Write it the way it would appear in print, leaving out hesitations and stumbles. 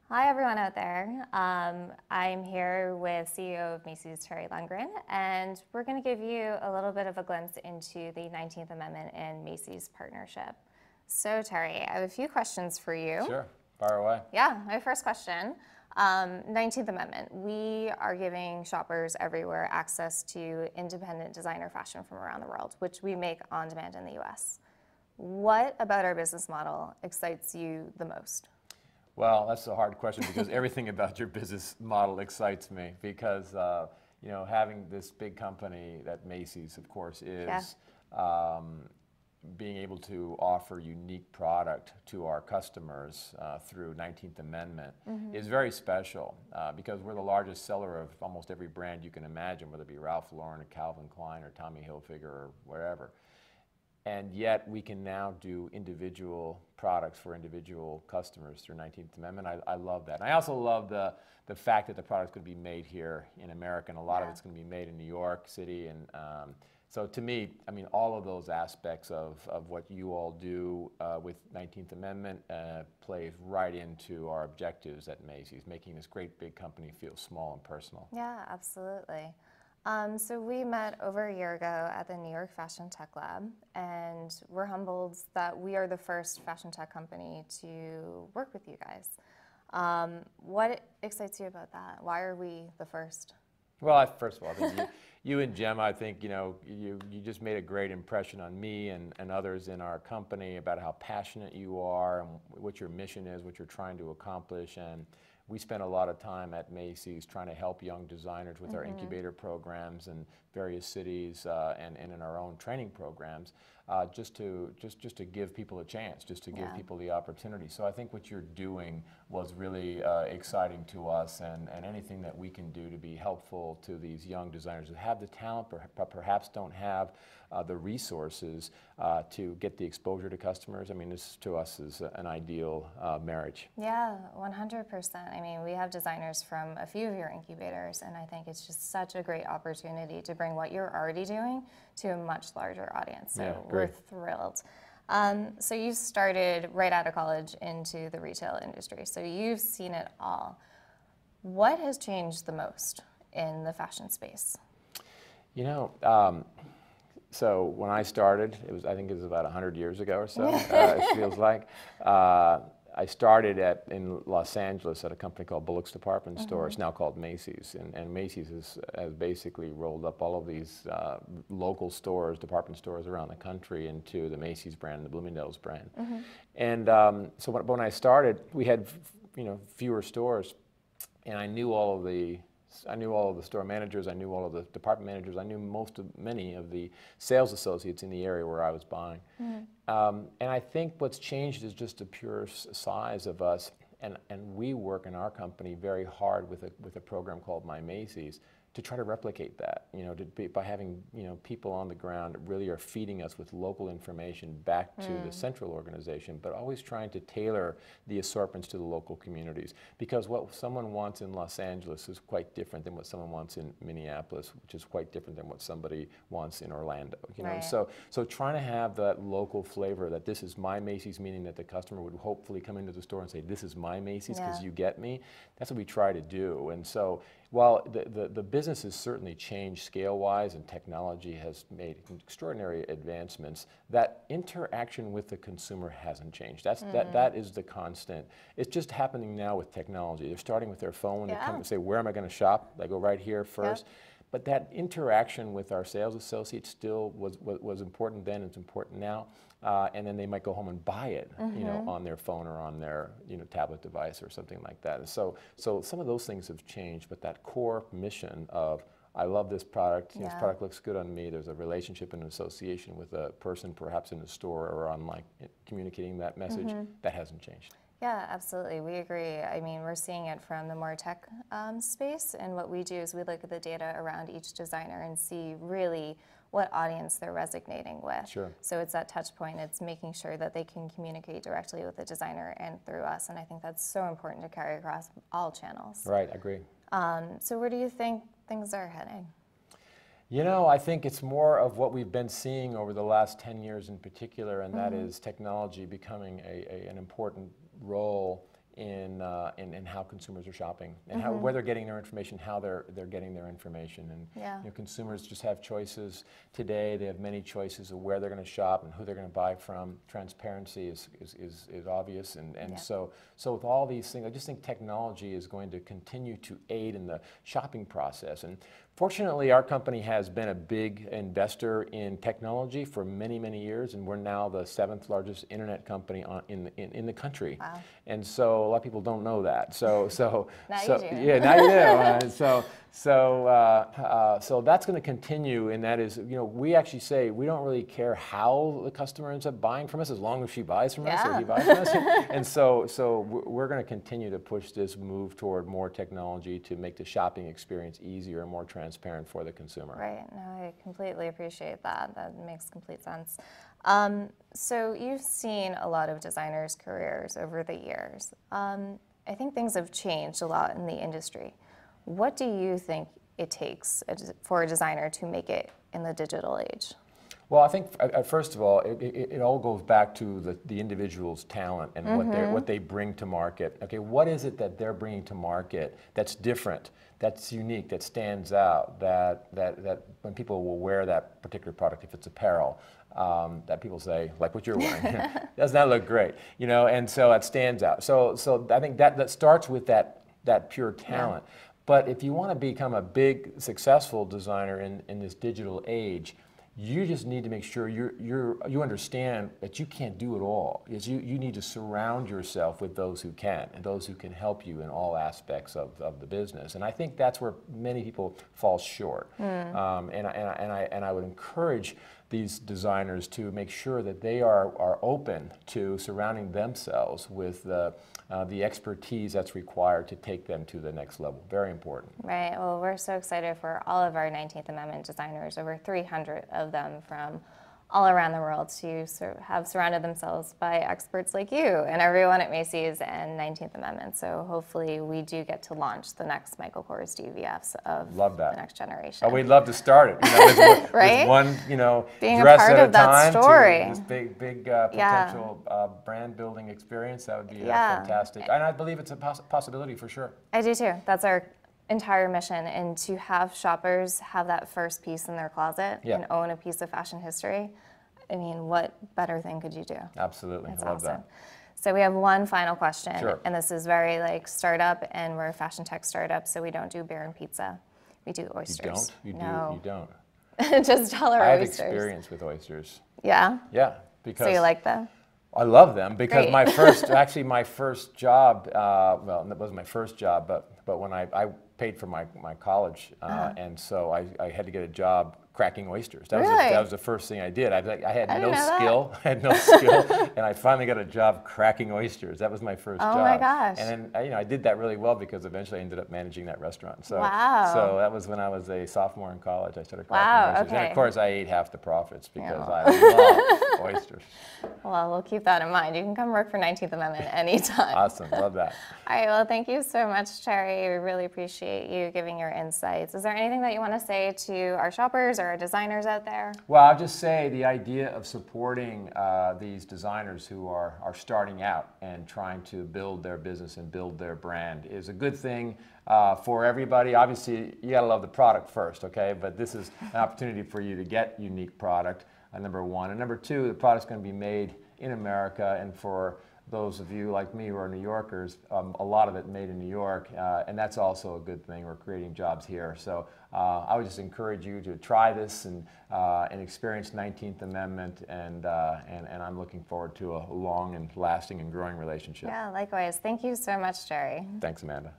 Hi everyone out there. I'm here with CEO of Macy's, Terry Lundgren, and we're going to give you a little bit of a glimpse into the 19th Amendment and Macy's partnership. So Terry, I have a few questions for you. Sure, fire away. Yeah, my first question, 19th Amendment. We are giving shoppers everywhere access to independent designer fashion from around the world, which we make on demand in the US. What about our business model excites you the most? Well, that's a hard question because everything about your business model excites me because, having this big company that Macy's, of course, is, being able to offer unique product to our customers through 19th Amendment is very special because we're the largest seller of almost every brand you can imagine, whether it be Ralph Lauren or Calvin Klein or Tommy Hilfiger or whatever. And yet we can now do individual products for individual customers through 19th Amendment. I love that. And I also love the fact that the product's going to be made here in America, and a lot of it's going to be made in New York City. And so to me, I mean, all of those aspects of what you all do with 19th Amendment plays right into our objectives at Macy's, making this great big company feel small and personal. Yeah, absolutely. So we met over a year ago at the New York Fashion Tech Lab, and we're humbled that we are the first fashion tech company to work with you guys. What excites you about that? Why are we the first? Well, first of all, I think you and Gemma, I think, you just made a great impression on me and others in our company about how passionate you are and what your mission is, what you're trying to accomplish. And we spend a lot of time at Macy's trying to help young designers with our incubator programs in various cities and in our own training programs, just to give people a chance, just to give people the opportunity. So I think what you're doing was really exciting to us, and anything that we can do to be helpful to these young designers who have the talent but perhaps don't have the resources to get the exposure to customers. I mean, this to us is an ideal marriage. Yeah, 100%. I mean, we have designers from a few of your incubators, and I think it's just such a great opportunity to bring what you're already doing to a much larger audience. So we're thrilled. So you started right out of college into the retail industry, so you've seen it all. What has changed the most in the fashion space? So when I started, I think it was about 100 years ago or so, it feels like. I started in Los Angeles at a company called Bullock's Department Store. It's now called Macy's. And Macy's has basically rolled up all of these local stores, department stores around the country into the Macy's brand and the Bloomingdale's brand. And so when I started, we had fewer stores, and I knew all of the store managers, I knew all of the department managers, I knew many of the sales associates in the area where I was buying. And I think what's changed is just the pure size of us, and we work in our company very hard with a program called My Macy's to try to replicate that, by having people on the ground that really are feeding us with local information back to the central organization, but always trying to tailor the assortments to the local communities. Because what someone wants in Los Angeles is quite different than what someone wants in Minneapolis, which is quite different than what somebody wants in Orlando. So trying to have that local flavor, that this is my Macy's, meaning that the customer would hopefully come into the store and say, this is my Macy's because you get me. That's what we try to do. And so while the business has certainly changed scale-wise and technology has made extraordinary advancements, that interaction with the consumer hasn't changed. That is the constant. It's just happening now with technology. They're starting with their phone. They come and say, where am I going to shop? They go right here first. But that interaction with our sales associates still was important then, it's important now. And then they might go home and buy it, on their phone or on their, tablet device or something like that. And so some of those things have changed, but that core mission of, I love this product, this product looks good on me, there's a relationship and association with a person perhaps in the store or online communicating that message, that hasn't changed. Yeah, absolutely. We agree. I mean, we're seeing it from the more tech space, and what we do is we look at the data around each designer and see really what audience they're resonating with. Sure. So it's that touch point. It's making sure that they can communicate directly with the designer and through us, and I think that's so important to carry across all channels. Right, I agree. So where do you think things are heading? I think it's more of what we've been seeing over the last 10 years in particular, and that is technology becoming an important role in how consumers are shopping and how, where they're getting their information, how they're getting their information. And you know, consumers just have choices today. They have many choices of where they're going to shop and who they're going to buy from. Transparency is obvious, and so with all these things, I just think technology is going to continue to aid in the shopping process. And fortunately, our company has been a big investor in technology for many, many years, and we're now the 7th largest internet company in the country. Wow. And so a lot of people don't know that. So now you do. Yeah, now you do. So that's going to continue, and that is, you know, we actually say we don't really care how the customer ends up buying from us, as long as she buys from us or he buys from us. And so we're going to continue to push this move toward more technology to make the shopping experience easier and more transparent for the consumer. Right. No, I completely appreciate that. That makes complete sense. So you've seen a lot of designers' careers over the years. I think things have changed a lot in the industry. What do you think it takes for a designer to make it in the digital age? Well, I think first of all, it all goes back to the individual's talent and what they bring to market. Okay, what is it that they're bringing to market that's different, that's unique, that stands out, that when people will wear that particular product, if it's apparel, that people say, like what you're wearing, doesn't that look great? You know, and so it stands out. So I think that starts with that pure talent. Yeah. But if you want to become a big, successful designer in this digital age, you just need to make sure you understand that you can't do it all. You need to surround yourself with those who can, and those who can help you in all aspects of the business. And I think that's where many people fall short. And I would encourage these designers to make sure that they are open to surrounding themselves with the expertise that's required to take them to the next level. Very important. Right. Well, we're so excited for all of our 19th Amendment designers, over 300 of them from all around the world, to have surrounded themselves by experts like you and everyone at Macy's and 19th Amendment. So hopefully we do get to launch the next Michael Kors DVFs of the next generation. Oh, we'd love to start it. You know, right? With one, you know, being dress a part at of that story. To this big potential brand building experience. That would be fantastic. And I believe it's a possibility for sure. I do too. That's our entire mission, and to have shoppers have that first piece in their closet and own a piece of fashion history. I mean, what better thing could you do? Absolutely. It's I love awesome. that. So we have one final question, Sure. and this is very like startup, and we're a fashion tech startup, so we don't do beer and pizza. We do oysters. You don't? No. You don't? Just tell our oysters. I have experience with oysters. Yeah? Yeah. Because so you like them? I love them because Great. my first job, well, it wasn't my first job, but when I paid for my college, and so I had to get a job cracking oysters. That was the first thing I did. I had no skill. I had no skill, and I finally got a job cracking oysters. That was my first job. Oh my gosh! And then I did that really well because eventually I ended up managing that restaurant. So So that was when I was a sophomore in college. I started cracking oysters, and of course I ate half the profits because I love oysters. Well, we'll keep that in mind. You can come work for 19th Amendment anytime. Awesome, love that. All right, well, thank you so much, Terry. We really appreciate you giving your insights. Is there anything that you want to say to our shoppers or our designers out there? Well, I'll just say the idea of supporting these designers who are starting out and trying to build their business and build their brand is a good thing for everybody. Obviously, you got to love the product first, okay? But this is an opportunity for you to get unique product, number one. And number two, the product's going to be made in America, and for those of you like me who are New Yorkers, a lot of it made in New York, and that's also a good thing. We're creating jobs here. So I would just encourage you to try this and experience 19th Amendment, and I'm looking forward to a long and lasting and growing relationship. Yeah, likewise. Thank you so much, Jerry. Thanks, Amanda.